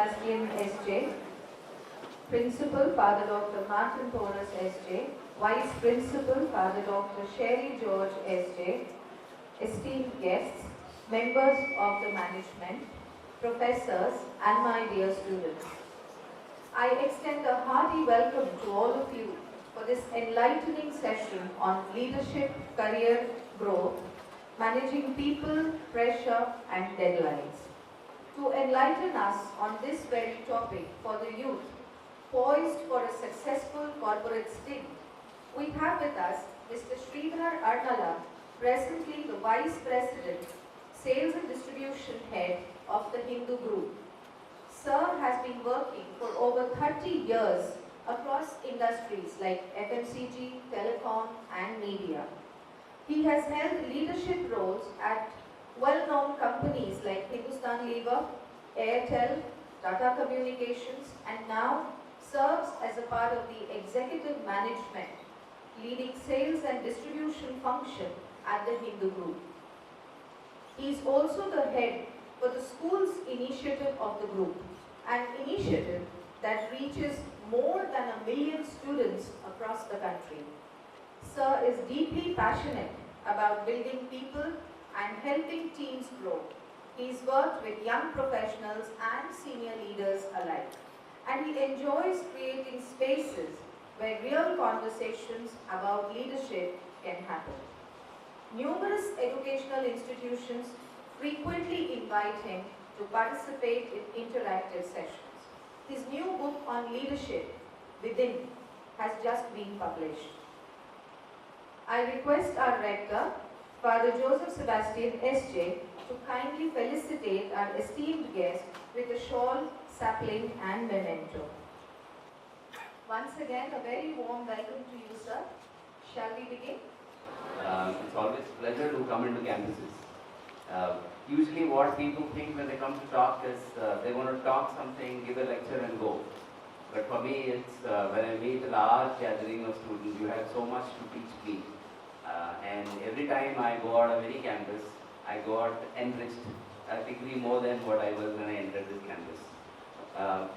Sebastian S.J., Principal Father Dr. Martin Porras S.J., Vice Principal Father Dr. Sherry George S.J., esteemed guests, members of the management, professors, and my dear students. I extend a hearty welcome to all of you for this enlightening session on leadership, career growth, managing people, pressure, and deadlines. To enlighten us on this very topic for the youth, poised for a successful corporate stint, we have with us Mr. Sridhar Arnala, presently the Vice President, Sales and Distribution Head of the Hindu Group. Sir has been working for over 30 years across industries like FMCG, telecom, and media. He has held leadership roles at well-known companies like Hindustan Lever, Airtel, Tata Communications, and now serves as a part of the executive management, leading sales and distribution function at the Hindu Group. He is also the head for the schools initiative of the group, an initiative that reaches more than 1 million students across the country. Sir is deeply passionate about building people and helping teams grow. He's worked with young professionals and senior leaders alike, and he enjoys creating spaces where real conversations about leadership can happen. Numerous educational institutions frequently invite him to participate in interactive sessions. His new book on leadership, Within, has just been published. I request our Rector, Father Joseph Sebastian S.J., to kindly felicitate our esteemed guest with a shawl, sapling, and memento. Once again, a very warm welcome to you, sir. Shall we begin? It's always a pleasure to come into campuses. Usually what people think when they come to talk is they want to talk something, give a lecture and go. But for me, it's when I meet a large gathering of students, you have so much to teach me. And every time I go out of any campus, I go out enriched, a degree more than what I was when I entered this campus.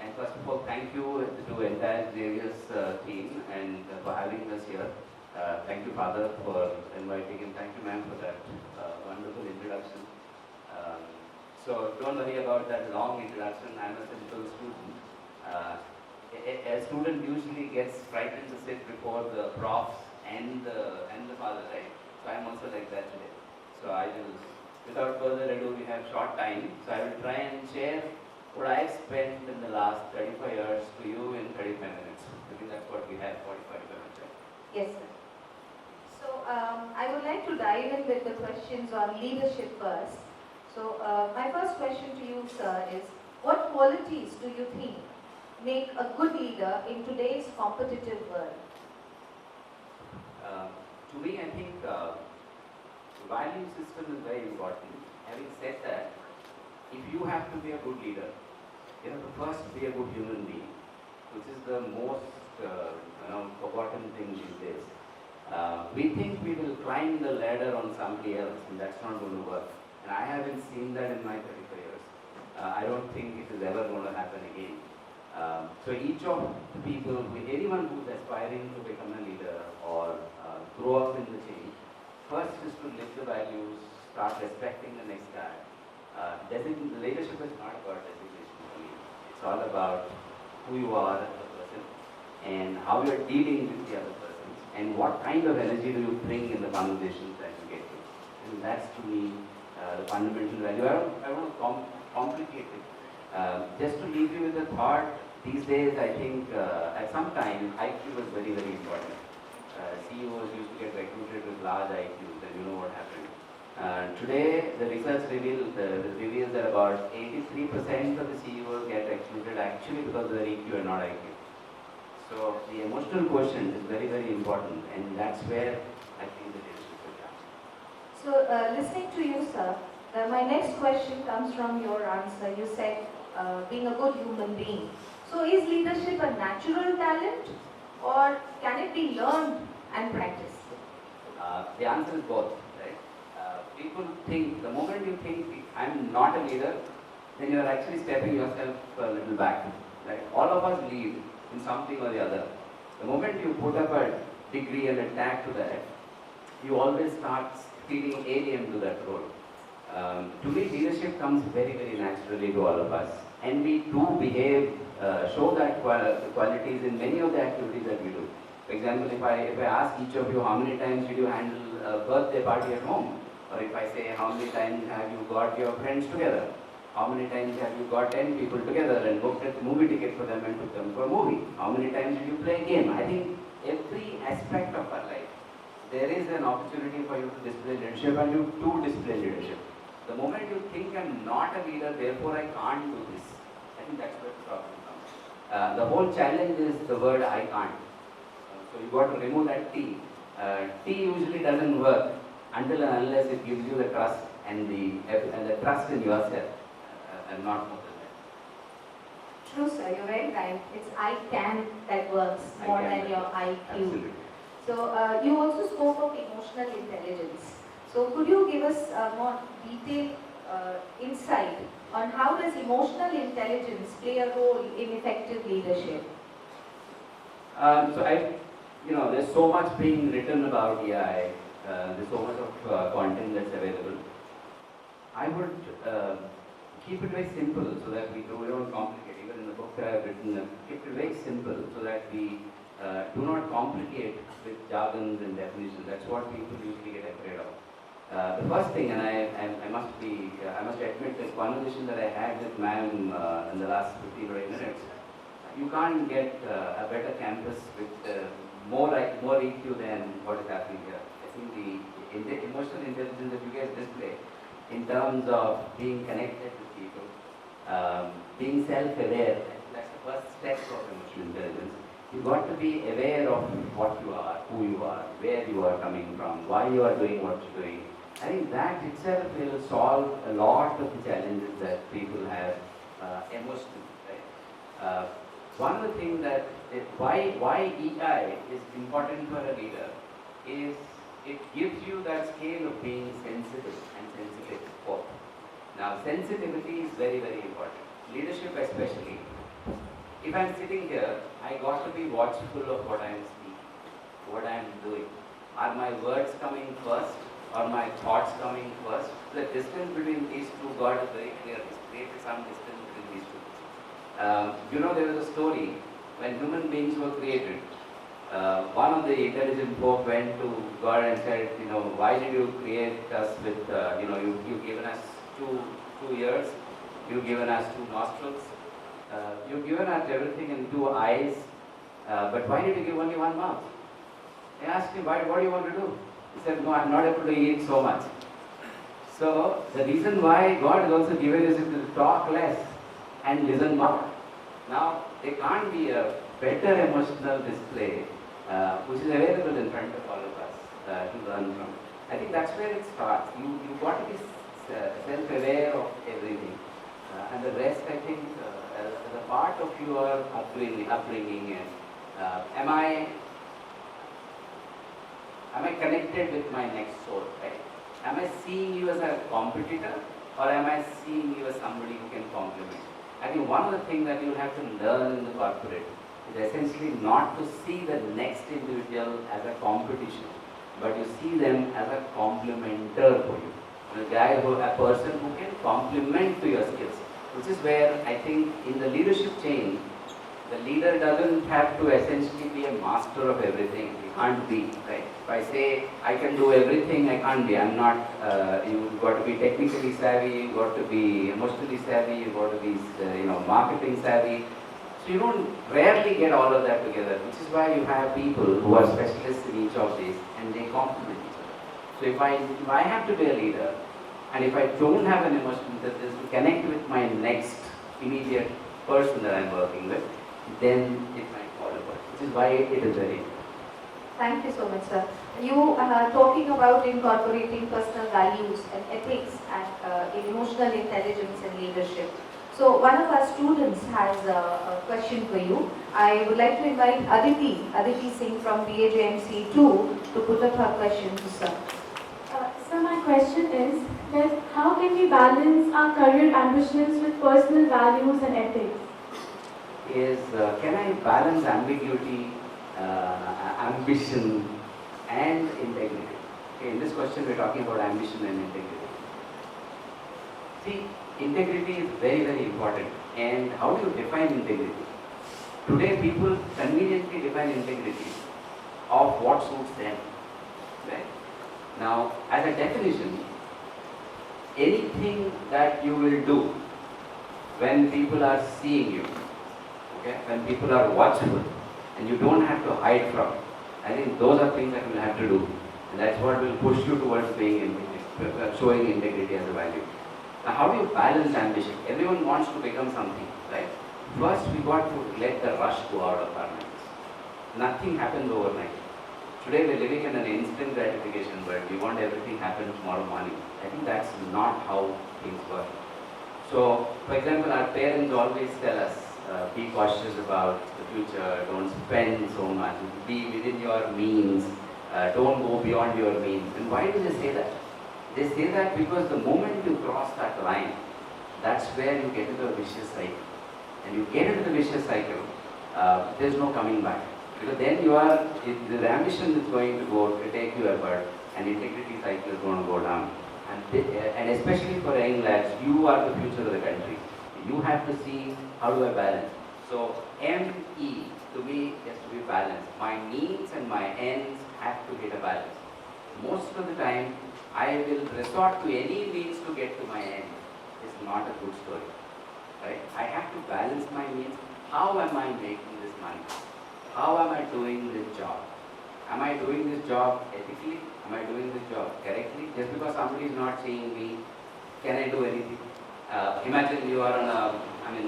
And first of all, thank you to entire Xavier's team and for having us here. Thank you, Father, for inviting him. Thank you, ma'am, for that wonderful introduction. So don't worry about that long introduction. I'm a simple student. A student usually gets frightened to sit before the profs and the father, right? So I'm also like that today. So I will, without further ado, we have short time. So I will try and share what I've spent in the last 35 years to you in 35 minutes. I think that's what we have, 45 minutes. Right? Yes, sir. So I would like to dive in with the questions on leadership first. So my first question to you, sir, is what qualities do you think make a good leader in today's competitive world? To me, I think the value system is very important. Having said that, if you have to be a good leader, you have to first be a good human being, which is the most forgotten thing these days. We think we will climb the ladder on somebody else, and that's not going to work. And I haven't seen that in my 35 years. I don't think it is ever going to happen again. So each of the people, anyone who's aspiring to become a leader or grow up in the change, first is to live the values, start respecting the next guy. Leadership is not about designation for me. It's all about who you are as a person and how you're dealing with the other persons and what kind of energy do you bring in the conversations that you get to. And that's to me the fundamental value. I don't want to complicate it. Just to leave you with a thought, these days I think at some time IQ was very, very important. CEOs used to get recruited with large IQs and you know what happened. Today the research reveals that about 83% of the CEOs get recruited actually because of their EQ and not IQ. So the emotional quotient is very, very important and that's where I think the leadership will come. So listening to you, sir, my next question comes from your answer. You said being a good human being. So is leadership a natural talent or can it be learned and practiced? The answer is both, right? People think, the moment you think I'm not a leader, then you are actually stepping yourself a little back. Right? All of us lead in something or the other. The moment you put up a degree and a tag to that, you always start feeling alien to that role. To me, leadership comes very, very naturally to all of us. And we do behave, show that qualities in many of the activities that we do. For example, if I ask each of you how many times did you handle a birthday party at home, or if I say how many times have you got your friends together, how many times have you got 10 people together and booked a movie ticket for them and took them for a movie, how many times did you play a game? I think every aspect of our life, there is an opportunity for you to display leadership and you do display leadership. The moment you think I'm not a leader, therefore I can't do this, I think that's where the problem comes. The whole challenge is the word I can't. So you got to remove that T. T usually doesn't work until and unless it gives you the trust and the trust in yourself, and not more than that. True, sir. You're very right. It's I can that works more than your IQ. Absolutely. So you also spoke of emotional intelligence. So could you give us more detailed insight on how does emotional intelligence play a role in effective leadership? There's so much being written about AI. There's so much of content that's available. I would keep it very simple so that we don't complicate. Even in the book that I've written, keep it very simple so that we do not complicate with jargons and definitions. That's what people usually get afraid of. The first thing, and I must admit, this conversation that I had with ma'am in the last 15 or 8 minutes, you can't get a better campus with more EQ than what is happening here. I think the emotional intelligence that you guys display in terms of being connected with people, being self-aware, that's the first step of emotional intelligence. You've got to be aware of what you are, who you are, where you are coming from, why you are doing what you're doing. I think that itself will solve a lot of the challenges that people have emotionally. Right? One of the things that why EI is important for a leader is it gives you that scale of being sensitive and sensitive both. Now, sensitivity is very, very important. Leadership especially. If I'm sitting here, I got to be watchful of what I'm speaking, what I'm doing. Are my words coming first or my thoughts coming first? The distance between these two God is very clear. He's created some distance between these two. There was a story when human beings were created. One of the intelligent folk went to God and said, why did you create us with, you've given us two ears, you've given us 2 nostrils, you've given us everything and 2 eyes, but why did you give only 1 mouth? They asked him, what do you want to do? He said, no, I'm not able to eat so much. So the reason why God has also given us is to talk less and listen more. Now, there can't be a better emotional display which is available in front of all of us to learn from. I think that's where it starts. You've got to be self-aware of everything. And the rest, I think, as a part of your upbringing and am I connected with my next soul, right? Am I seeing you as a competitor or am I seeing you as somebody who can complement? I think one of the things that you have to learn in the corporate is essentially not to see the next individual as a competition, but you see them as a complementer for you. A person who can complement to your skills, which is where I think in the leadership chain, the leader doesn't have to essentially be a master of everything. He can't be, right? If I say I can do everything, I can't be. I'm not. You've got to be technically savvy. You've got to be emotionally savvy. You've got to be, marketing savvy. So you don't rarely get all of that together, which is why you have people who are specialists in each of these, and they complement each other. So if I have to be a leader, and if I don't have an emotional intelligence to connect with my next immediate person that I'm working with, then it might fall apart, which is why it is very important. Thank you so much, sir. You are talking about incorporating personal values and ethics and emotional intelligence in leadership. So one of our students has a question for you. I would like to invite Aditi Singh from BAJMC 2 to put up her question to sir. So my question is that how How can we balance our career ambitions with personal values and ethics? Can I balance ambiguity, ambition, and integrity? Okay, in this question, we're talking about ambition and integrity. See, integrity is very, very important. And how do you define integrity? Today, people conveniently define integrity of what suits them. Right? Now, as a definition, anything that you will do when people are seeing you, okay, when people are watchful, and you don't have to hide from, I think those are things that you will have to do. And that's what will push you towards being showing integrity as a value. Now, how do you balance ambition? Everyone wants to become something, right? First, we got to let the rush go out of our minds. Nothing happens overnight. Today, we're living in an instant gratification world. We want everything happen tomorrow morning. I think that's not how things work. So, for example, our parents always tell us, be cautious about the future, don't spend so much, be within your means, don't go beyond your means. And why do they say that? They say that because the moment you cross that line, that's where you get into a vicious cycle. And you get into the vicious cycle, there's no coming back. Because then the ambition is going to go to take you effort, and integrity cycle is going to go down. And especially for young lads, you are the future of the country. You have to see how do I balance. So ME to me has to be balanced. My means and my ends have to get a balance. Most of the time, I will resort to any means to get to my end. It's not a good story. Right? I have to balance my means. How am I making this money? How am I doing this job? Am I doing this job ethically? Am I doing this job correctly? Just because somebody is not seeing me, can I do anything? Imagine you are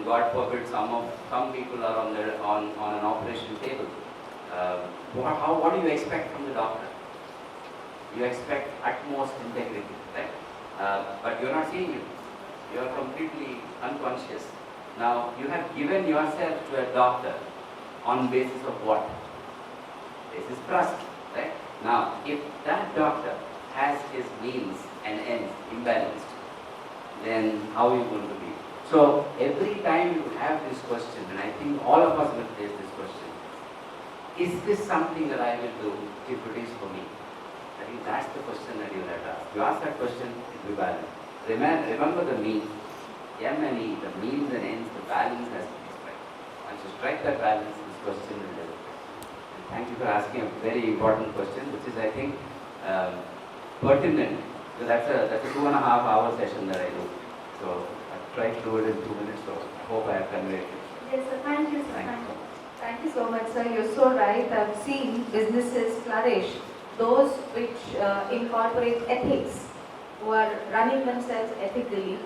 God forbid, some people are on an operation table. What do you expect from the doctor? You expect utmost integrity, right? But you're not seeing it. You are completely unconscious. Now, you have given yourself to a doctor on basis of what? Basis trust, right? Now, if that doctor has his means and ends imbalanced, then how are you going to be? So, every time you have this question, and I think all of us will face this question, is this something that I will do if it is for me? I think that's the question that you will have to ask. You ask that question, it will be balanced. Remember the mean, M and E, the means and ends, the balance has to be struck. Once you strike that balance, this question will develop. Thank you for asking a very important question, which is, I think, pertinent. So that's a 2.5 hour session that I do. So I've tried to do it in 2 minutes, so I hope I have conveyed it. Yes, sir. Thank you, sir. Thank you so much, sir. You're so right. I've seen businesses flourish, those which incorporate ethics, who are running themselves ethically,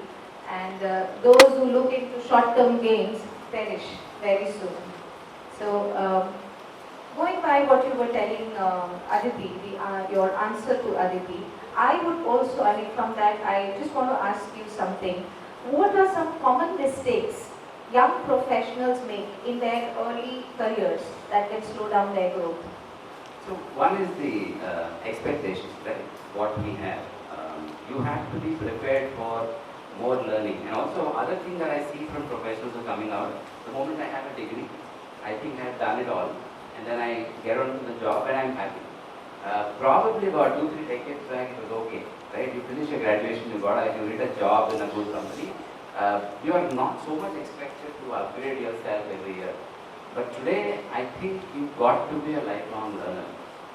and those who look into short-term gains perish very soon. So, going by what you were telling Aditi, your answer to Aditi, I would also, from that, I just want to ask you something. What are some common mistakes young professionals make in their early careers that can slow down their growth? So one is the expectations, right? What we have. You have to be prepared for more learning. And also other thing that I see from professionals who are coming out, the moment I have a degree, I think I have done it all. And then I get onto the job and I'm happy. Probably about 2-3 decades back, it was okay. Right? You finish your graduation, you get a job in a good company. You are not so much expected to upgrade yourself every year. But today, I think you've got to be a lifelong learner.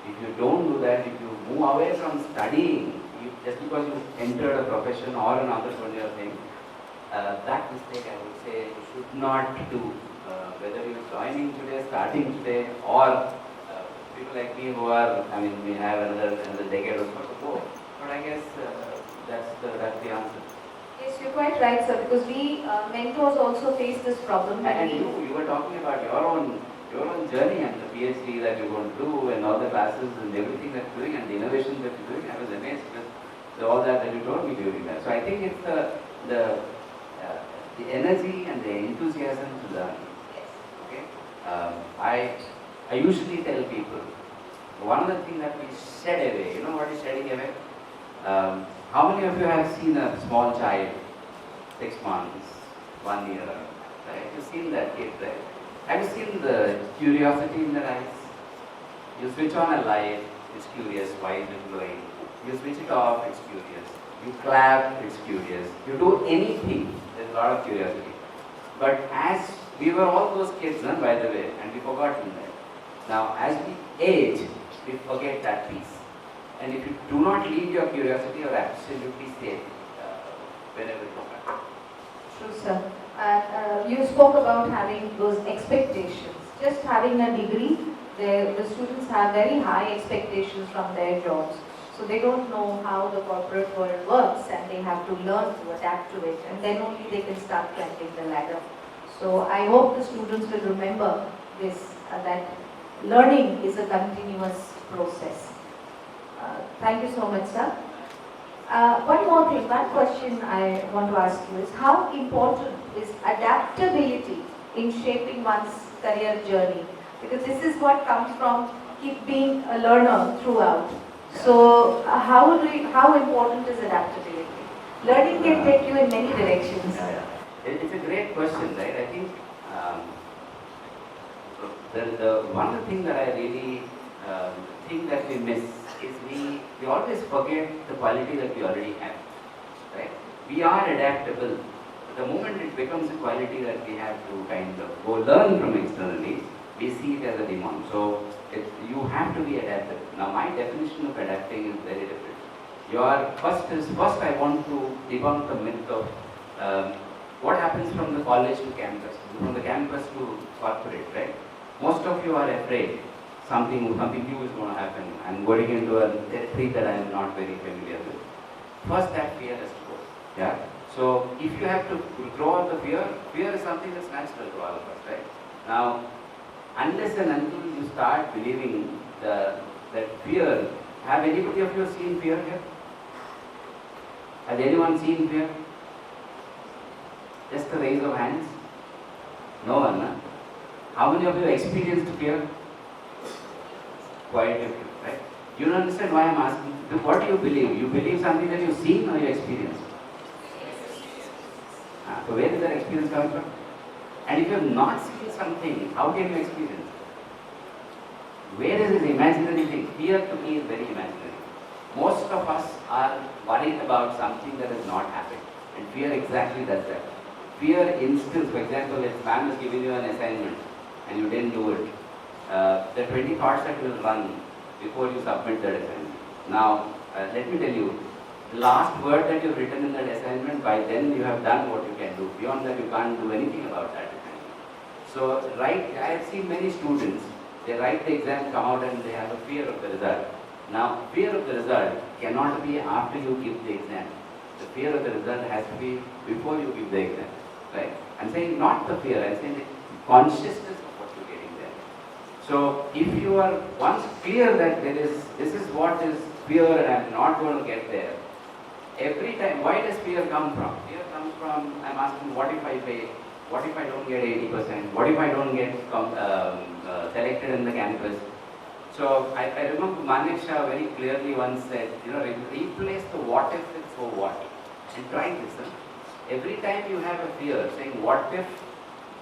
If you don't do that, if you move away from studying, just because you entered a profession or an entrepreneurial thing, that mistake I would say you should not do. Whether you're joining today, starting today, or people like me who are, we have another decade or so to go. But I guess that's the answer. Yes, you're quite right, sir, because we mentors also face this problem. And you were talking about your own journey and the PhD that you're going to do and all the classes and everything that you're doing and the innovations that you're doing. I was amazed with all that you told me during that. So I think it's the energy and the enthusiasm to learn. Yes. Okay. I usually tell people one of the things that we shed away. You know what is shedding away? How many of you have seen a small child, 6 months, 1 year, right? You've seen that kid, right? Have you seen the curiosity in their eyes? You switch on a light, it's curious, why is it glowing? You switch it off, it's curious. You clap, it's curious. You do anything, there's a lot of curiosity. But as we were all those kids, by the way, and we forgotten that. Now, as we age, we forget that piece. And if you do not leave your curiosity, you're absolutely safe whenever you come. True, sir. And you spoke about having those expectations. Just having a degree, the students have very high expectations from their jobs. So they don't know how the corporate world works and they have to learn to adapt to it, and then only they can start climbing the ladder. So I hope the students will remember this, that learning is a continuous process. Thank you so much, sir. One more thing, one question I want to ask you is how important is adaptability in shaping one's career journey? Because this is what comes from keep being a learner throughout. So how important is adaptability? Learning can take you in many directions. It's a great question, right? I think the one thing that I really think that we miss is we always forget the quality that we already have, right? We are adaptable. The moment it becomes a quality that we have to kind of go learn from externally, we see it as a demand. So you have to be adaptable. Now my definition of adapting is very different. First I want to debunk the myth of what happens from the college to campus, from the campus to corporate, right? Most of you are afraid something new is going to happen. I'm going into a territory that I'm not very familiar with. First, that fear has to go. Yeah. So if you have to throw out the fear is something that's natural to all of us, right? Now, unless and until you start believing that fear, have anybody of you seen fear here? Has anyone seen fear? Just a raise of hands. No one, huh? How many of you experienced fear? Quite a few, right? You don't understand why I'm asking. What do you believe? You believe something that you've seen or you experienced? So where is that experience coming from? And if you have not seen something, how can you experience? Where is this imaginary thing? Fear to me is very imaginary. Most of us are worried about something that has not happened. And fear exactly does that. Fear instills, for example, if ma'am has given you an assignment and you didn't do it, the 20 thoughts that will run before you submit that assignment. Now, let me tell you, the last word that you've written in that assignment, by then you have done what you can do. Beyond that, you can't do anything about that assignment. So, I have seen many students, they write the exam, come out and they have a fear of the result. Now, fear of the result cannot be after you give the exam. The fear of the result has to be before you give the exam, right? I'm saying not the fear, I'm saying the consciousness of what you're getting there. So, if you are once clear that this is what is fear and I'm not going to get there, every time, why does fear come from? Fear comes from, I'm asking, what if I fail? What if I don't get 80%? What if I don't get selected in the campus? So, I remember Manik Shah very clearly once said, replace the what if with so what. And try this. Every time you have a fear saying, what if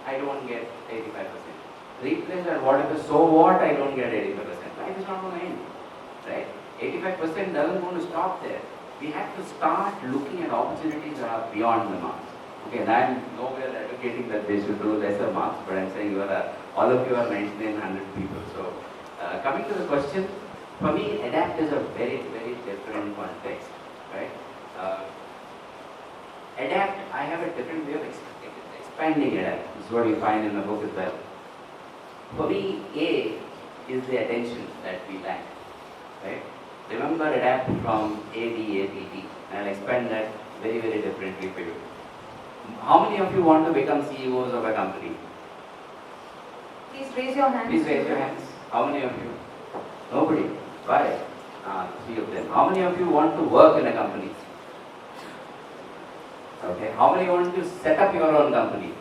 I don't get 85%? Replace that what if so what I don't get 85%. Life is not going to end. Right? 85% doesn't want to stop there. We have to start looking at opportunities that are beyond the marks. Okay, and I'm nowhere advocating that they should do lesser marks, but I'm saying all of you are 100 people. So, coming to the question, for me, adapt is a very, very different context. Right? Adapt, I have a different way of expanding adapt. This is what you find in the book as well. For me, A is the attention that we lack. Right? Remember adapt from ADAPT, and I'll expand that very, very differently for you. How many of you want to become CEOs of a company? Please raise your hands. Please raise your hands. How many of you? Nobody. Why? 3 of them. How many of you want to work in a company? Okay. How many want to set up your own company?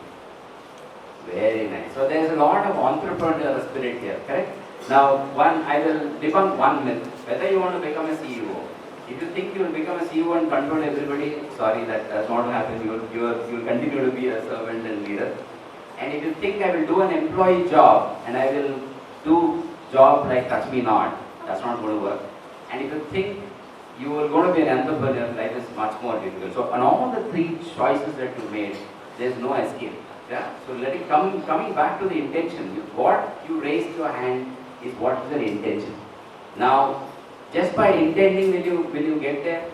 Very nice. So there is a lot of entrepreneurial spirit here, correct? Now, I will debunk one myth. Whether you want to become a CEO, If you think you will become a CEO and control everybody, sorry, that's not going to happen. You will continue to be a servant and leader. And if you think I will do an employee job and I will do job like touch me not, that's not going to work. And if you think you are going to be an entrepreneur, life is much more difficult. So on all the three choices that you made, there's no escape. Yeah? So coming back to the intention, what you raised your hand is what is your intention. Now, just by intending will you get there?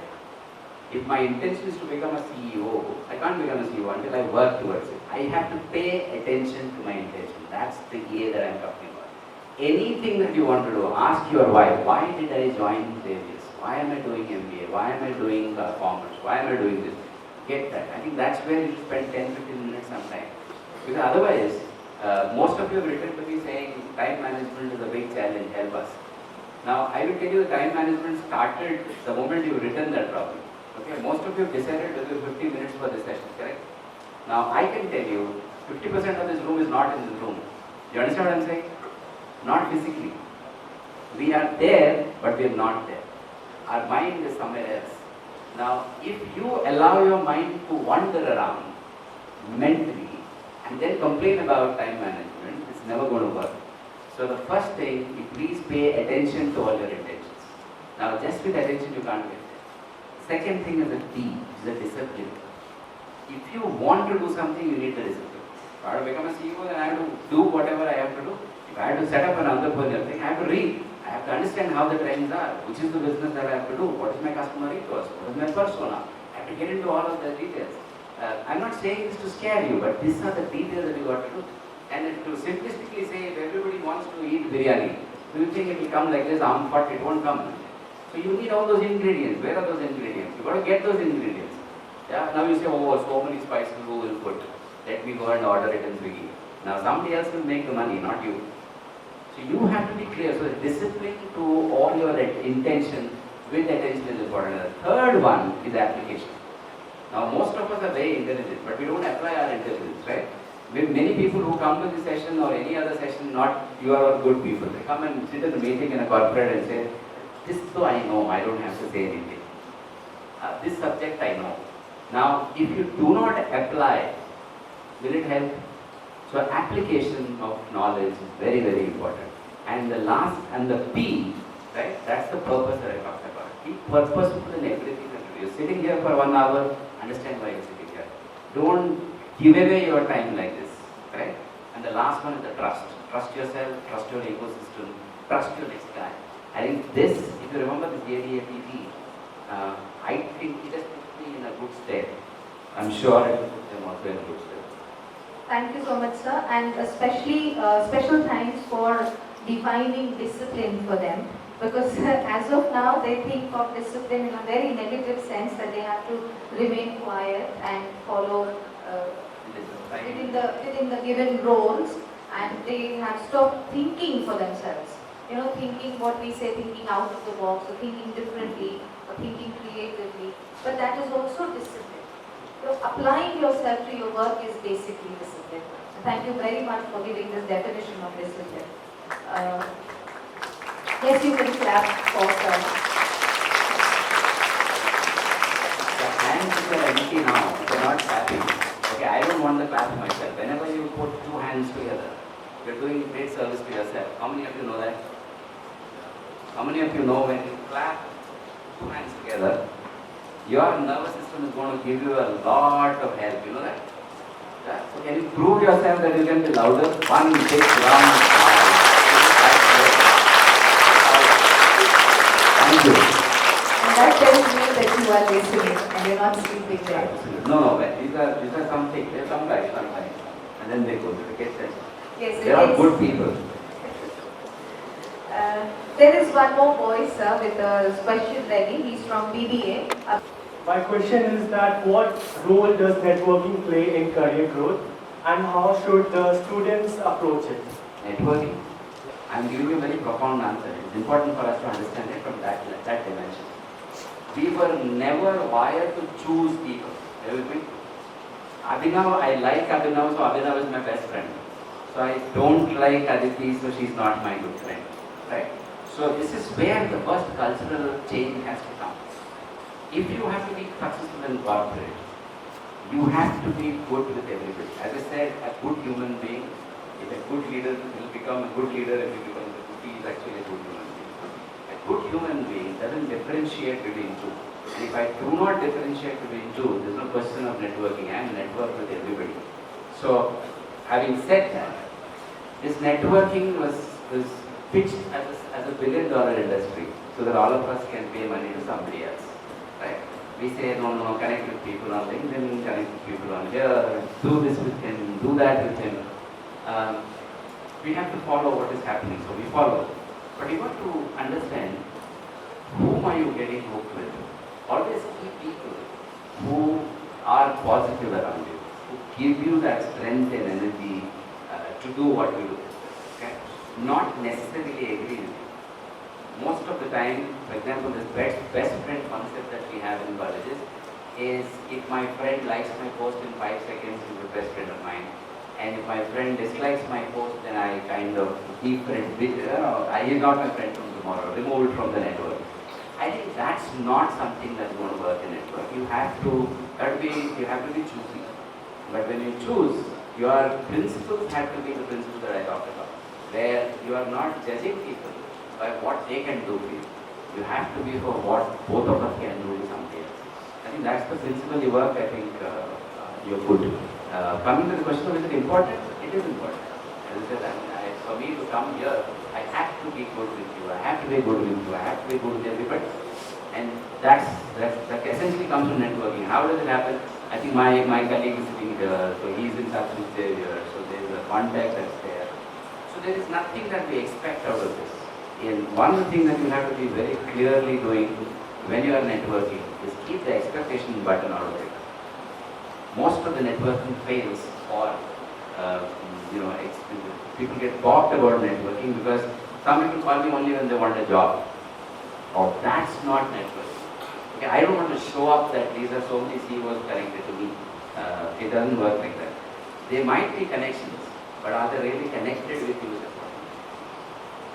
If my intention is to become a CEO, I can't become a CEO until I work towards it. I have to pay attention to my intention. That's the A that I'm talking about. Anything that you want to do, ask your why. Why did I join Xavier's? Why am I doing MBA? Why am I doing commerce? Why am I doing this? Get that. I think that's where you spend 10-15 minutes sometime. Because otherwise, most of you have written to me saying time management is a big challenge, help us. Now, I will tell you the time management started the moment you've written that problem. Okay, most of you have decided to do 50 minutes for this session, correct? Now, I can tell you 50% of this room is not in this room. You understand what I'm saying? Not physically. We are there, but we are not there. Our mind is somewhere else. Now, if you allow your mind to wander around mentally and then complain about time management, it's never going to work. So the first thing, please pay attention to all your intentions. Now, just with attention, you can't get there. Second thing is the D, is the discipline. If you want to do something, you need the discipline. If I have to become a CEO, then I have to do whatever I have to do. If I have to set up an entrepreneurial thing, I have to read. I have to understand how the trends are, which is the business that I have to do, what is my customer ethos, what is my persona. I have to get into all of the details. I'm not saying this to scare you, but these are the details that you got to do. And to simplistically say, if everybody wants to eat biryani, do you think it will come like this, but it won't come. So you need all those ingredients. Where are those ingredients? You got to get those ingredients. Yeah. Now you say, oh, so many spices who will put. Let me go and order it in Swiggy. Now somebody else will make the money, not you. So you have to be clear. So discipline to all your intention with attention is important. The third one is application. Now most of us are very intelligent, but we don't apply our intelligence, right? With many people who come to this session or any other session, you are all good people. They come and sit at the meeting in a corporate and say, this though I know, I don't have to say anything. This subject I know. Now, if you do not apply, will it help? So application of knowledge is very, very important. And the last, and the P, right, that's the purpose that I talked about. Be purposeful in everything that you do. You're sitting here for 1 hour, understand why you're sitting here. Don't give away your time like this, right? And the last one is the trust. Trust yourself, trust your ecosystem, trust your next guy. I think this, if you remember this ADAPT, I think it has put me in a good state. I'm sure it will put them also in a good state. Thank you so much, sir, and especially special thanks for defining discipline for them, because as of now they think of discipline in a very negative sense, that they have to remain quiet and follow within the given roles, and they have stopped thinking for themselves. You know, thinking what we say, thinking out of the box, or thinking differently, or thinking creatively. But that is also discipline. So applying yourself to your work is basically discipline. Thank you very much for giving this definition of discipline. Yes, you can clap for sir. The hands which are empty now, they're not clapping. Okay, I don't want the clap myself. Whenever you put two hands together, you're doing great service to yourself. How many of you know that? How many of you know when you clap two hands together, your nervous system is going to give you a lot of help, you know that? Yeah? So can you prove yourself that you can be louder? One big round applause. Thank you. And that tells me that you are listening and you're not sleeping there. No, these are something. They come back sometimes, and then they go. They get that. Yes, They are good people. There is one more boy, sir, with a question ready. He's from BBA. My question is that what role does networking play in career growth, and how should the students approach it? Networking. I'm giving you a very profound answer. It's important for us to understand it from that dimension. We were never wired to choose people. Are you with me? Abhinav, I like Abhinav, so Abhinav is my best friend. So I don't like Aditi, so she's not my good friend. Right? So this is where the first cultural change has to come. if you have to be successful in corporate, you have to be good with everybody. As I said, a good human being, if a good leader will become a good leader, if he becomes a good, he is actually a good human being. A good human being doesn't differentiate between two. And if I do not differentiate between two, there's no question of networking. I am network with everybody. So, having said that, this networking was pitched as a billion-dollar industry, so that all of us can pay money to somebody else, right? We say, no, connect with people on LinkedIn, connect with people on here, do this with him, do that with him. We have to follow what is happening, so we follow. But you want to understand, whom are you getting hooked with? Always keep people who are positive around you, who give you that strength and energy to do what you do. Okay? Not necessarily agree with you. Most of the time, for example, this best friend concept that we have in colleges is, if my friend likes my post in 5 seconds, he's a best friend of mine. And if my friend dislikes my post, then I kind of defriend, he's not my friend from tomorrow, remove it from the network. I think that's not something that's going to work in network. You have to be choosy. But when you choose, your principles have to be the principles that I talked about, where you are not judging people by what they can do for you. You have to be for what both of us can do to somebody else. I think that's the principle you work. I think you're good. Coming to the question of is it important? It is important. As I said, for me to come here, I have to be good with you. I have to be good with you. I have to be good with everybody. And that essentially comes from networking. How does it happen? I think my colleague is sitting here, so he's in touch with Xavier, so there is a contact that's there. So there is nothing that we expect out of this. And one thing that you have to be very clearly doing when you are networking is keep the expectation button out of it. Most of the networking fails, or people get balked about networking because some people call me only when they want a job. Oh, that's not networking. Okay, I don't want to show up that these are so many CEOs connected to me. It doesn't work like that. They might be connections, but are they really connected with you?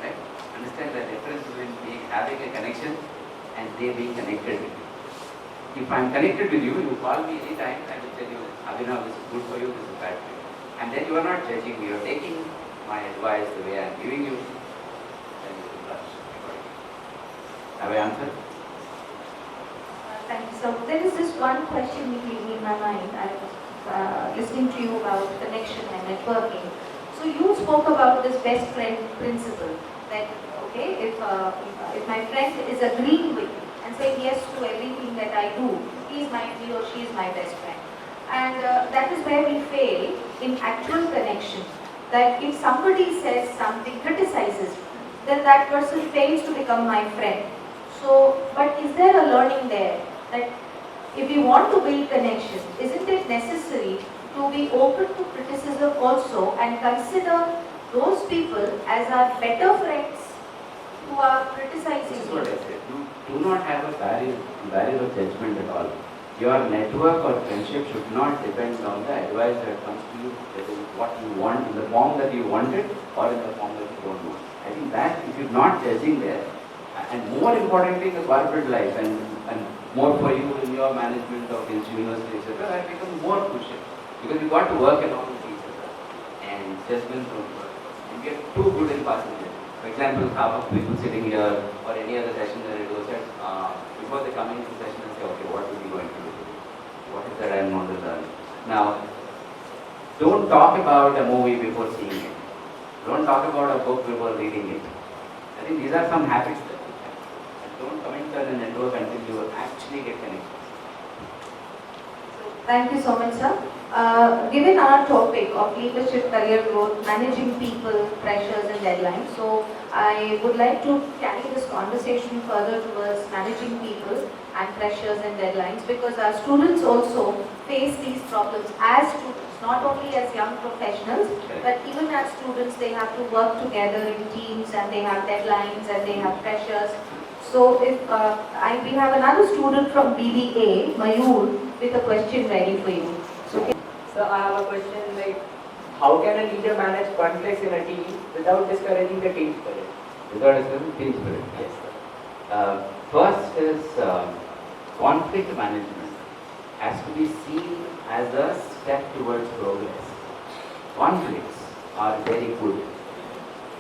Right? Understand the difference between having a connection and they being connected with you. If I'm connected with you, you call me anytime, I will tell you, Abhinav, this is good for you, this is bad for you. And then you are not judging me, you are taking my advice the way I am giving you, then you will blush. Have I answered? Thank you. So there is this one question in my mind. I was listening to you about connection and networking. So you spoke about this best friend principle. That okay, if my friend is agreeing with me and saying yes to everything that I do, he or she is my best friend. And that is where we fail in actual connection. That if somebody says something, criticizes, then that person fails to become my friend. So, but is there a learning there? That if we want to build connection, isn't it necessary to be open to criticism also and consider those people as our better friends who are criticizing? This is what I said. You do not have a barrier of judgment at all. Your network or friendship should not depend on the advice that comes to you, whether it's what you want in the form that you want it or in the form that you don't want. I think that if you're not judging there, and more importantly in the corporate life and more for you in your management of university, etc., that becomes more crucial. Because you've got to work along with each other and judgments don't work. And we are too good in passing it. For example, half of people sitting here or any other session that I do said, before they come into the session and say, okay, what are we going to do? What is that I'm going to learn? Now, don't talk about a movie before seeing it. Don't talk about a book before reading it. I think these are some habits that you have. And don't comment on a network until you actually get connected. Thank you so much, sir. Given our topic of leadership, career growth, managing people, pressures and deadlines, so I would like to carry this conversation further towards managing people and pressures and deadlines, because our students also face these problems as students, not only as young professionals, but even as students they have to work together in teams and they have deadlines and they have pressures. So if we have another student from BBA, Mayur, with a question ready for you. So I have a question like, how can a leader manage conflicts in a team without discouraging the team spirit? Without discouraging team spirit? Yes, sir. First is, conflict management has to be seen as a step towards progress. Conflicts are very good.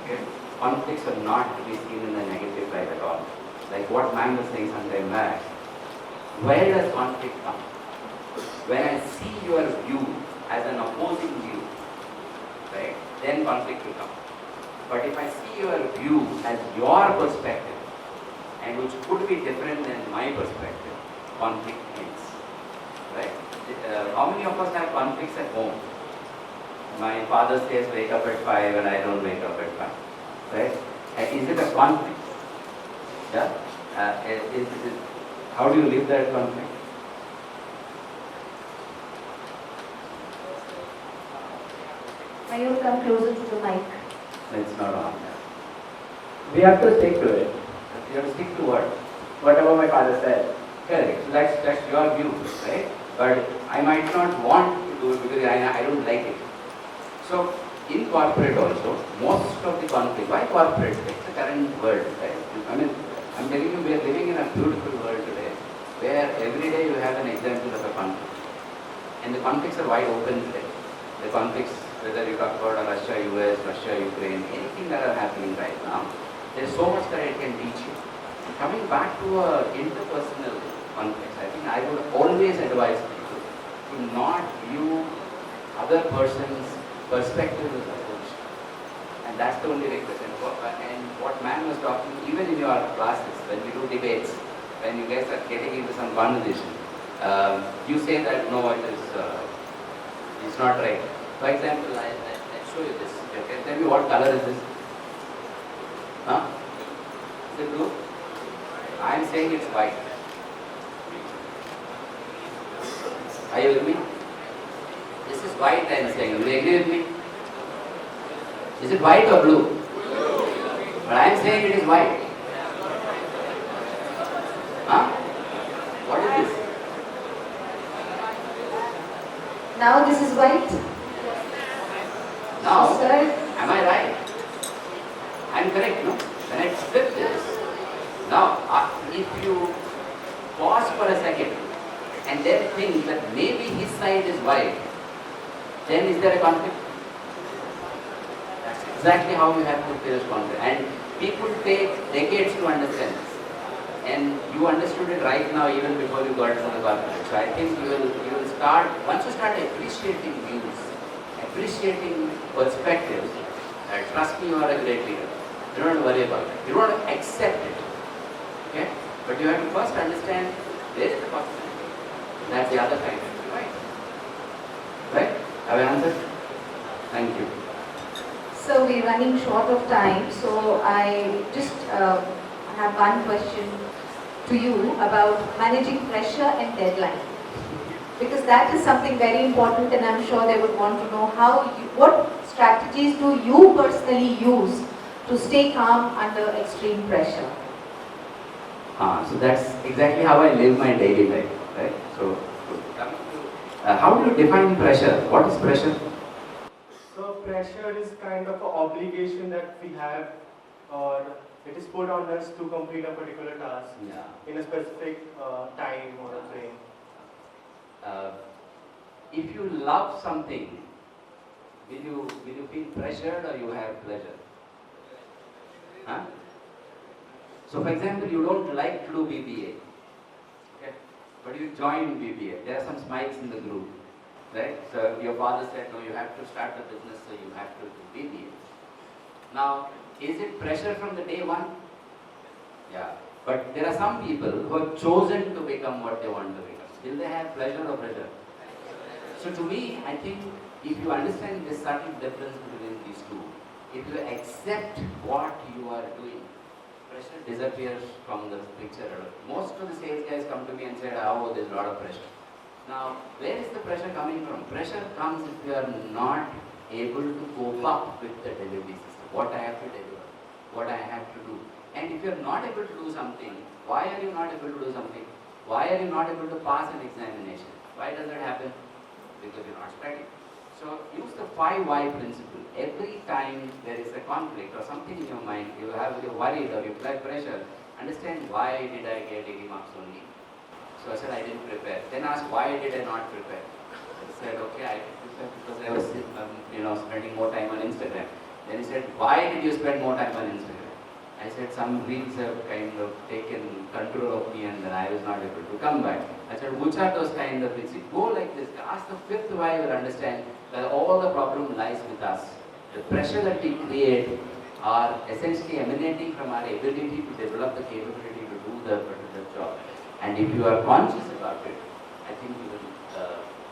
Okay? Conflicts are not to be seen in a negative light at all. Like what man was saying sometime back, where does conflict come? When I see your view as an opposing view, right, then conflict will come. But if I see your view as your perspective, and which could be different than my perspective, conflict ends. Right? How many of us have conflicts at home? My father says wake up at 5 and I don't wake up at 5. Right? Is it a conflict? Yeah? How do you live that conflict? May you come closer to the mic? It's not on. We have to stick to it. You have to stick to what? Whatever my father said. Correct. So that's your view, right? But I might not want to do it because I don't like it. So in corporate also, most of the conflict, why corporate? It's the current world, right? I mean, I'm telling you, we are living in a beautiful world today, where every day you have an example of a conflict. And the conflicts are wide open today. The conflicts, whether you talk about Russia, US, Russia, Ukraine, anything that are happening right now, there's so much that it can teach you. Coming back to interpersonal conflicts, I think I would always advise people to not view other person's perspective as a coach. And that's the only request. And what man was talking, even in your classes, when we do debates, when you guys are getting into some conversation, you say that no, it's not right. For example, I'll show you this. Okay, tell me what color is this? Huh? Is it blue? I am saying it's white. Are you with me? This is white I am saying. Will you agree with me? Is it white or blue? But I am saying it is white. Huh? What is this? Now this is white. Now, Sir, am I right? I am correct, no? When I flip this, now if you pause for a second and then think that maybe his side is white, then is there a conflict? That's exactly how you have to face conflict. And people take decades to understand this. And you understood it right now even before you got into the corporate. So I think you will start, once you start appreciating views, appreciating perspectives, trust me, you are a great leader. You don't have to worry about it. You don't have to accept it. Okay? But you have to first understand where is the possibility. That's the other kind. Right? Right? Have I answered? Thank you. so we're running short of time, so I just have one question to you about managing pressure and deadline. Because that is something very important, and I'm sure they would want to know what strategies do you personally use to stay calm under extreme pressure? So that's exactly how I live my daily life, right? So, coming to, how do you define pressure? What is pressure? So pressure is kind of an obligation that we have, or it is put on us to complete a particular task Yeah. in a specific time or a frame. If you love something, will you feel pressured or you have pleasure? Huh? So for example, you don't like to do BBA, okay? But you join BBA. There are some smiles in the group, right? So your father said, no, you have to start a business, so you have to do BBA. Now, is it pressure from the day one? Yeah. But there are some people who have chosen to become what they want to become. Will they have pleasure or pressure? So to me, I think if you understand the subtle difference between these two, if you accept what you are doing, pressure disappears from the picture. Most of the sales guys come to me and say, oh, there's a lot of pressure. Now, where is the pressure coming from? Pressure comes if you are not able to cope up with the delivery system. What I have to deliver, what I have to do. And if you are not able to do something, why are you not able to do something? Why are you not able to pass an examination? Why does that happen? Because you're not studying. So use the 5 why principle. Every time there is a conflict or something in your mind, you're worried or you feel pressure, understand why did I get 80 marks only? So I said I didn't prepare. Then asked why did I not prepare? I said okay, I didn't prepare because I was spending more time on Instagram. Then he said, why did you spend more time on Instagram? I said some reels have kind of taken control of me and then I was not able to come back. I said, which are those kind of reels? Go like this. Ask the fifth why, you will understand that all the problem lies with us. The pressure that we create are essentially emanating from our ability to develop the capability to do the particular job. And if you are conscious about it, I think you will,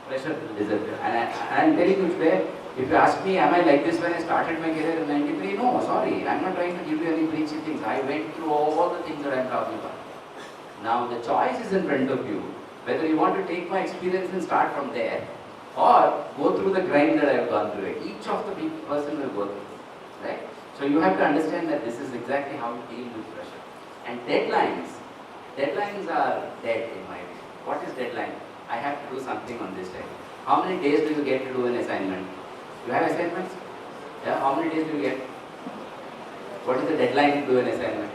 pressure will disappear. And I'm telling you today, if you ask me, am I like this when I started my career in 93? No, sorry, I'm not trying to give you any preachy things. I went through all the things that I'm talking about. Now the choice is in front of you, whether you want to take my experience and start from there, or go through the grind that I've gone through. Each of the person will go through, right? So you have to understand that this is exactly how you deal with pressure. And deadlines are dead in my view. What is deadline? I have to do something on this time. How many days do you get to do an assignment? You have assignments? Yeah, how many days do you get? What is the deadline to do an assignment?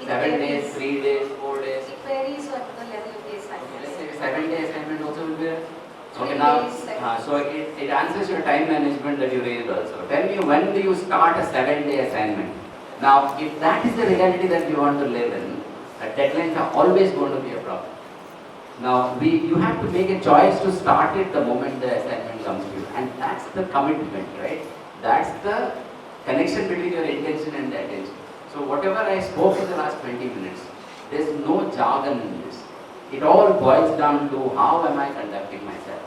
7 days, 3 days, 4 days? It varies on the level of the assignment. Let's say 7-day assignment also will be there. 3 Okay, now, days, so it answers your time management that you raised also. Tell me, when do you start a 7-day assignment? Now, if that is the reality that we want to live in, deadlines are always going to be a problem. Now, you have to make a choice to start it the moment the assignment comes to you. And that's the commitment, right? That's the connection between your intention and the attention. So whatever I spoke in the last 20 minutes, there's no jargon in this. It all boils down to how am I conducting myself.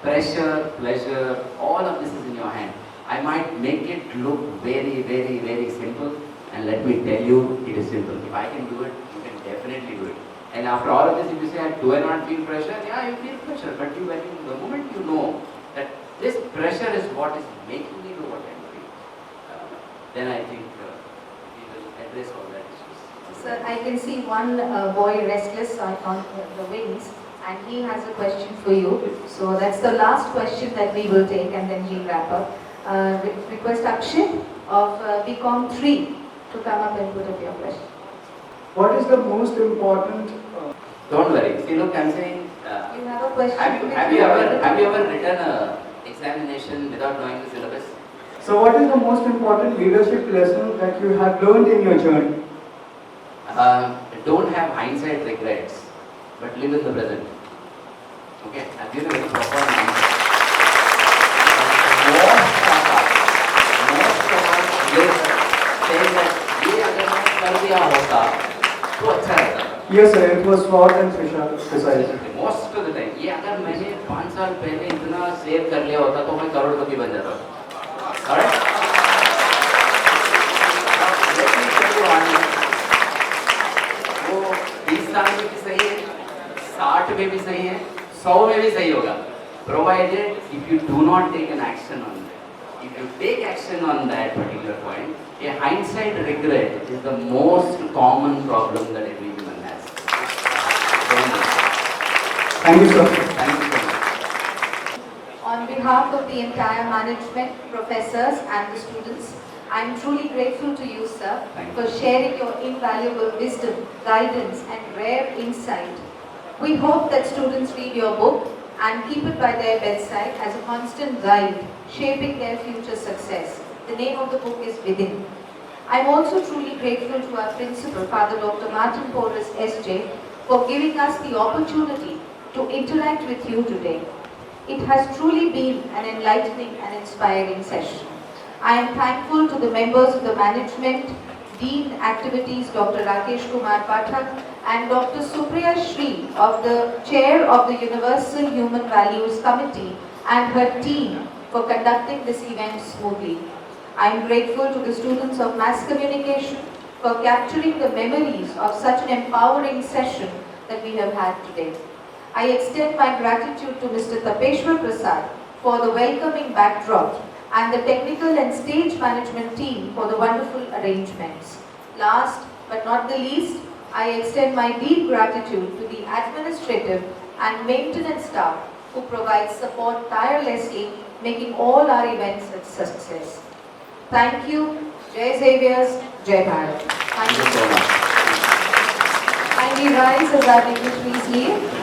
Pressure, pleasure, all of this is in your hand. I might make it look very, very, very simple, and let me tell you, it is simple. If I can do it, you can definitely do it. And after all of this, if you say, do I not feel pressure? Yeah, you feel pressure, but the moment you know that this pressure is what is making me do what I'm doing, then I think we will address all that issues. Sir, I can see one boy restless on the wings, and he has a question for you. So that's the last question that we will take, and then we'll wrap up. Request Akshay of BCom 3 to come up and put up your question. What is the most important? Don't worry. See, look, I'm saying. You have a question. Have you ever written an examination without knowing the syllabus? So, what is the most important leadership lesson that you have learned in your journey? Don't have hindsight regrets, but live in the present. Okay, I'll give you a very proper answer. Most of us live saying that ये अगर मैं कर दिया होता तो अच्छा रहता. Yes, sir. It was short and precise. Most of the time, ये अगर मैंने 5 साल पहले इतना सेव कर लिया होता तो मैं करोड़पति बन जाता. Alright? Let me tell you honestly. वो 20 साल में भी सही है, 60 में भी सही है, 100 में भी सही होगा. Provided if you do not take an action on that. If you take action on that particular point, a hindsight regret is the most common problem that every human has. Thank you, sir. Thank you so much. On behalf of the entire management, professors and the students, I am truly grateful to you, sir, Thank for sharing your invaluable wisdom, guidance and rare insight. We hope that students read your book and keep it by their bedside as a constant guide, shaping their future success. The name of the book is Within. I am also truly grateful to our principal, Father Dr. Martin Porras, SJ, for giving us the opportunity to interact with you today. It has truly been an enlightening and inspiring session. I am thankful to the members of the management, Dean Activities Dr. Rakesh Kumar Pathak and Dr. Supriya Shri of the Chair of the Universal Human Values Committee and her team for conducting this event smoothly. I am grateful to the students of Mass Communication for capturing the memories of such an empowering session that we have had today. I extend my gratitude to Mr. Tapeshwar Prasad for the welcoming backdrop and the technical and stage management team for the wonderful arrangements. Last but not the least, I extend my deep gratitude to the administrative and maintenance staff who provide support tirelessly, making all our events a success. Thank you. Jai Xavier's, Jai Bharat. Thank you so much. Thank Can we rise as our dignitaries leave?